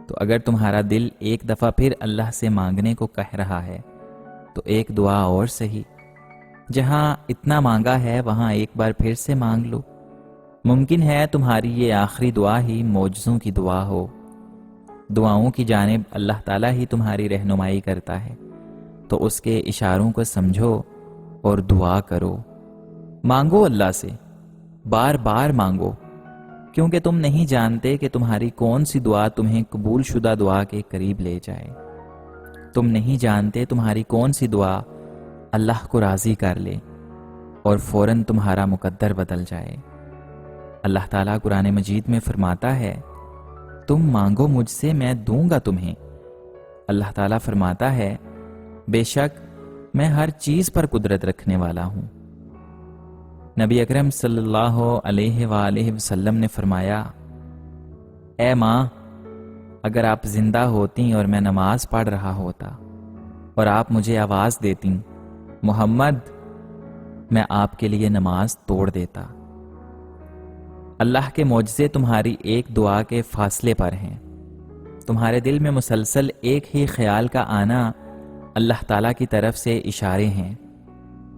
تو اگر تمہارا دل ایک دفعہ پھر اللہ سے مانگنے کو کہہ رہا ہے تو ایک دعا اور صحیح، جہاں اتنا مانگا ہے وہاں ایک بار پھر سے مانگ لو۔ ممکن ہے تمہاری یہ آخری دعا ہی معجزوں کی دعا ہو۔ دعاؤں کی جانب اللہ تعالیٰ ہی تمہاری رہنمائی کرتا ہے، تو اس کے اشاروں کو سمجھو اور دعا کرو۔ مانگو اللہ سے، بار بار مانگو، کیونکہ تم نہیں جانتے کہ تمہاری کون سی دعا تمہیں قبول شدہ دعا کے قریب لے جائے۔ تم نہیں جانتے تمہاری کون سی دعا اللہ کو راضی کر لے اور فوراً تمہارا مقدر بدل جائے۔ اللہ تعالیٰ قرآن مجید میں فرماتا ہے، تم مانگو مجھ سے میں دوں گا تمہیں۔ اللہ تعالیٰ فرماتا ہے، بے شک میں ہر چیز پر قدرت رکھنے والا ہوں۔ نبی اکرم صلی اللہ علیہ وآلہ وسلم نے فرمایا، اے ماں، اگر آپ زندہ ہوتی اور میں نماز پڑھ رہا ہوتا اور آپ مجھے آواز دیتی محمد، میں آپ کے لیے نماز توڑ دیتا۔ اللہ کے معجزے تمہاری ایک دعا کے فاصلے پر ہیں۔ تمہارے دل میں مسلسل ایک ہی خیال کا آنا اللہ تعالیٰ کی طرف سے اشارے ہیں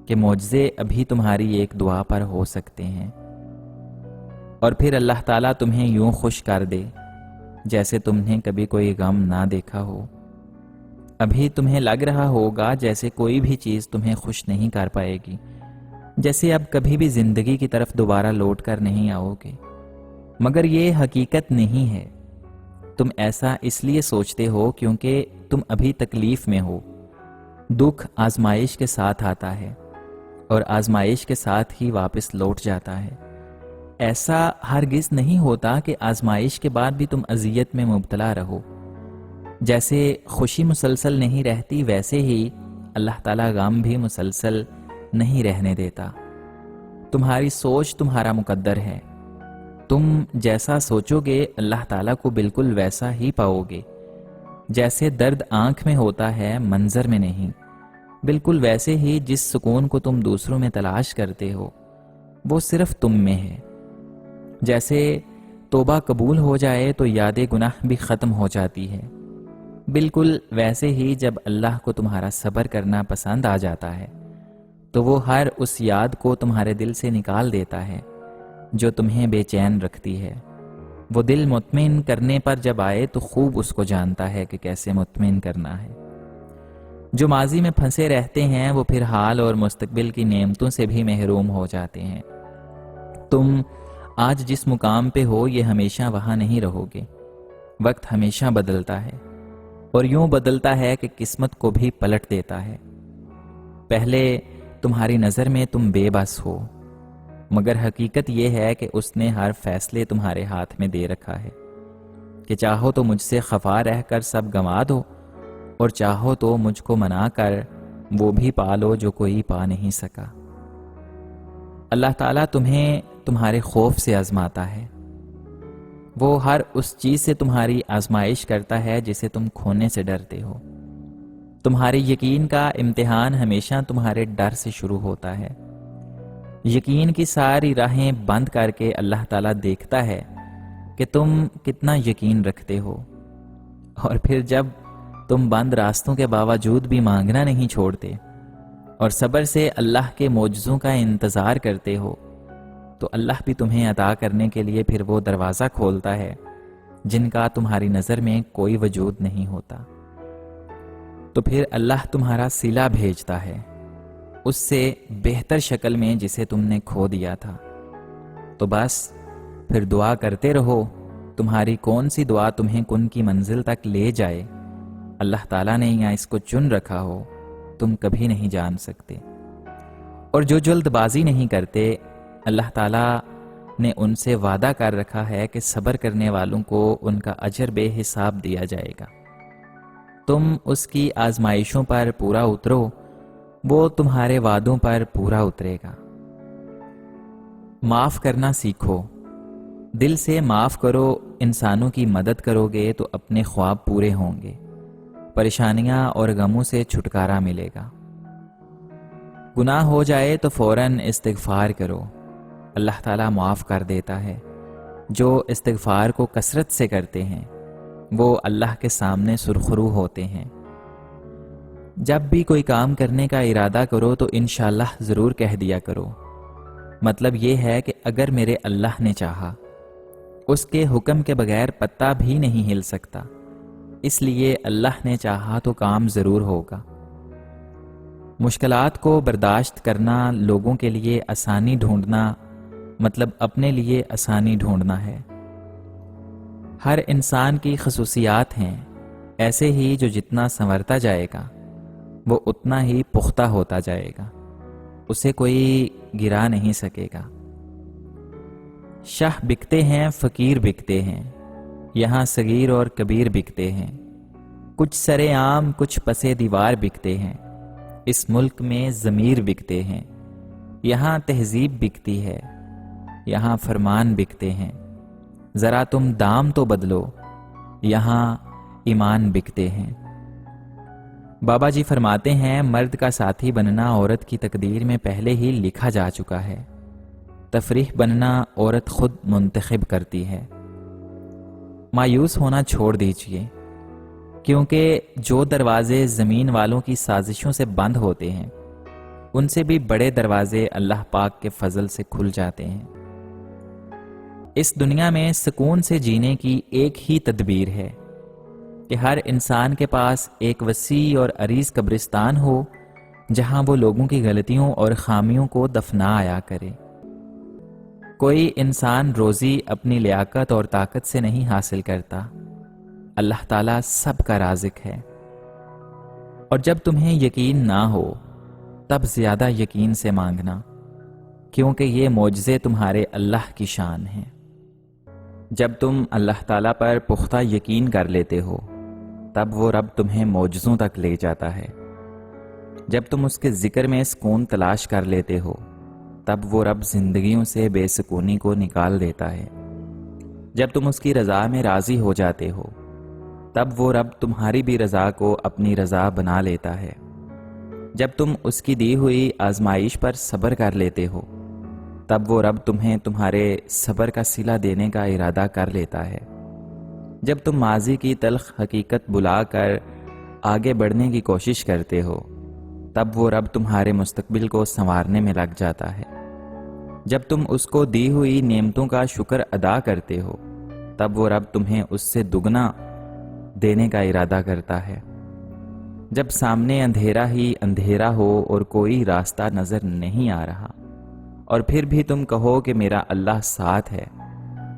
کہ معجزے ابھی تمہاری ایک دعا پر ہو سکتے ہیں، اور پھر اللہ تعالیٰ تمہیں یوں خوش کر دے جیسے تم نے کبھی کوئی غم نہ دیکھا ہو۔ ابھی تمہیں لگ رہا ہوگا جیسے کوئی بھی چیز تمہیں خوش نہیں کر پائے گی، جیسے اب کبھی بھی زندگی کی طرف دوبارہ لوٹ کر نہیں آؤ گے، مگر یہ حقیقت نہیں ہے۔ تم ایسا اس لیے سوچتے ہو کیونکہ تم ابھی تکلیف میں ہو۔ دکھ آزمائش کے ساتھ آتا ہے اور آزمائش کے ساتھ ہی واپس لوٹ جاتا ہے۔ ایسا ہرگز نہیں ہوتا کہ آزمائش کے بعد بھی تم اذیت میں مبتلا رہو۔ جیسے خوشی مسلسل نہیں رہتی، ویسے ہی اللہ تعالیٰ غم بھی مسلسل نہیں رہنے دیتا۔ تمہاری سوچ تمہارا مقدر ہے۔ تم جیسا سوچو گے اللہ تعالیٰ کو بالکل ویسا ہی پاؤ گے۔ جیسے درد آنکھ میں ہوتا ہے، منظر میں نہیں، بالکل ویسے ہی جس سکون کو تم دوسروں میں تلاش کرتے ہو وہ صرف تم میں ہے۔ جیسے توبہ قبول ہو جائے تو یاد گناہ بھی ختم ہو جاتی ہے، بالکل ویسے ہی جب اللہ کو تمہارا صبر کرنا پسند آ جاتا ہے تو وہ ہر اس یاد کو تمہارے دل سے نکال دیتا ہے جو تمہیں بے چین رکھتی ہے۔ وہ دل مطمئن کرنے پر جب آئے تو خوب اس کو جانتا ہے کہ کیسے مطمئن کرنا ہے۔ جو ماضی میں پھنسے رہتے ہیں وہ پھر حال اور مستقبل کی نعمتوں سے بھی محروم ہو جاتے ہیں۔ تم آج جس مقام پہ ہو یہ ہمیشہ وہاں نہیں رہو گے۔ وقت ہمیشہ بدلتا ہے، اور یوں بدلتا ہے کہ قسمت کو بھی پلٹ دیتا ہے۔ پہلے تمہاری نظر میں تم بے بس ہو، مگر حقیقت یہ ہے کہ اس نے ہر فیصلے تمہارے ہاتھ میں دے رکھا ہے کہ چاہو تو مجھ سے خفا رہ کر سب گنوا دو، اور چاہو تو مجھ کو منا کر وہ بھی پا لو جو کوئی پا نہیں سکا۔ اللہ تعالیٰ تمہیں تمہارے خوف سے آزماتا ہے۔ وہ ہر اس چیز سے تمہاری آزمائش کرتا ہے جسے تم کھونے سے ڈرتے ہو۔ تمہارے یقین کا امتحان ہمیشہ تمہارے ڈر سے شروع ہوتا ہے۔ یقین کی ساری راہیں بند کر کے اللہ تعالیٰ دیکھتا ہے کہ تم کتنا یقین رکھتے ہو، اور پھر جب تم بند راستوں کے باوجود بھی مانگنا نہیں چھوڑتے اور صبر سے اللہ کے معجزوں کا انتظار کرتے ہو، تو اللہ بھی تمہیں عطا کرنے کے لیے پھر وہ دروازہ کھولتا ہے جن کا تمہاری نظر میں کوئی وجود نہیں ہوتا۔ تو پھر اللہ تمہارا صلہ بھیجتا ہے اس سے بہتر شکل میں جسے تم نے کھو دیا تھا۔ تو بس پھر دعا کرتے رہو، تمہاری کون سی دعا تمہیں کن کی منزل تک لے جائے اللہ تعالیٰ نے یا اس کو چن رکھا ہو، تم کبھی نہیں جان سکتے۔ اور جو جلد بازی نہیں کرتے، اللہ تعالیٰ نے ان سے وعدہ کر رکھا ہے کہ صبر کرنے والوں کو ان کا اجر بے حساب دیا جائے گا۔ تم اس کی آزمائشوں پر پورا اترو، وہ تمہارے وعدوں پر پورا اترے گا۔ معاف کرنا سیکھو، دل سے معاف کرو۔ انسانوں کی مدد کرو گے تو اپنے خواب پورے ہوں گے، پریشانیاں اور غموں سے چھٹکارا ملے گا۔ گناہ ہو جائے تو فوراً استغفار کرو، اللہ تعالیٰ معاف کر دیتا ہے۔ جو استغفار کو کثرت سے کرتے ہیں وہ اللہ کے سامنے سرخرو ہوتے ہیں۔ جب بھی کوئی کام کرنے کا ارادہ کرو تو انشاءاللہ ضرور کہہ دیا کرو۔ مطلب یہ ہے کہ اگر میرے اللہ نے چاہا، اس کے حکم کے بغیر پتا بھی نہیں ہل سکتا، اس لیے اللہ نے چاہا تو کام ضرور ہوگا۔ مشکلات کو برداشت کرنا، لوگوں کے لیے آسانی ڈھونڈنا، مطلب اپنے لیے آسانی ڈھونڈنا ہے۔ ہر انسان کی خصوصیات ہیں، ایسے ہی جو جتنا سنورتا جائے گا وہ اتنا ہی پختہ ہوتا جائے گا، اسے کوئی گرا نہیں سکے گا۔ شاہ بکتے ہیں، فقیر بکتے ہیں، یہاں صغیر اور کبیر بکتے ہیں، کچھ سرے عام کچھ پسے دیوار بکتے ہیں، اس ملک میں ضمیر بکتے ہیں، یہاں تہذیب بکتی ہے، یہاں فرمان بکتے ہیں، ذرا تم دام تو بدلو، یہاں ایمان بکتے ہیں۔ بابا جی فرماتے ہیں مرد کا ساتھی بننا عورت کی تقدیر میں پہلے ہی لکھا جا چکا ہے، تفریح بننا عورت خود منتخب کرتی ہے۔ مایوس ہونا چھوڑ دیجئے، کیونکہ جو دروازے زمین والوں کی سازشوں سے بند ہوتے ہیں ان سے بھی بڑے دروازے اللہ پاک کے فضل سے کھل جاتے ہیں۔ اس دنیا میں سکون سے جینے کی ایک ہی تدبیر ہے کہ ہر انسان کے پاس ایک وسیع اور عریض قبرستان ہو جہاں وہ لوگوں کی غلطیوں اور خامیوں کو دفنا آیا کرے۔ کوئی انسان روزی اپنی لیاقت اور طاقت سے نہیں حاصل کرتا، اللہ تعالیٰ سب کا رازق ہے۔ اور جب تمہیں یقین نہ ہو تب زیادہ یقین سے مانگنا، کیونکہ یہ معجزے تمہارے اللہ کی شان ہیں۔ جب تم اللہ تعالیٰ پر پختہ یقین کر لیتے ہو تب وہ رب تمہیں معجزوں تک لے جاتا ہے۔ جب تم اس کے ذکر میں سکون تلاش کر لیتے ہو تب وہ رب زندگیوں سے بے سکونی کو نکال دیتا ہے۔ جب تم اس کی رضا میں راضی ہو جاتے ہو تب وہ رب تمہاری بھی رضا کو اپنی رضا بنا لیتا ہے۔ جب تم اس کی دی ہوئی آزمائش پر صبر کر لیتے ہو تب وہ رب تمہیں تمہارے صبر کا صلہ دینے کا ارادہ کر لیتا ہے۔ جب تم ماضی کی تلخ حقیقت بلا کر آگے بڑھنے کی کوشش کرتے ہو تب وہ رب تمہارے مستقبل کو سنوارنے میں لگ جاتا ہے۔ جب تم اس کو دی ہوئی نعمتوں کا شکر ادا کرتے ہو تب وہ رب تمہیں اس سے دگنا دینے کا ارادہ کرتا ہے۔ جب سامنے اندھیرا ہی اندھیرا ہو اور کوئی راستہ نظر نہیں آ رہا اور پھر بھی تم کہو کہ میرا اللہ ساتھ ہے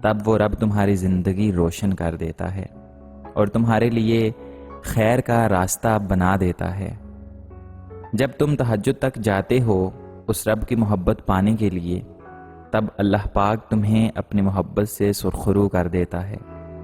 تب وہ رب تمہاری زندگی روشن کر دیتا ہے اور تمہارے لیے خیر کا راستہ بنا دیتا ہے۔ جب تم تہجد تک جاتے ہو اس رب کی محبت پانے کے لیے تب اللہ پاک تمہیں اپنی محبت سے سرخرو کر دیتا ہے۔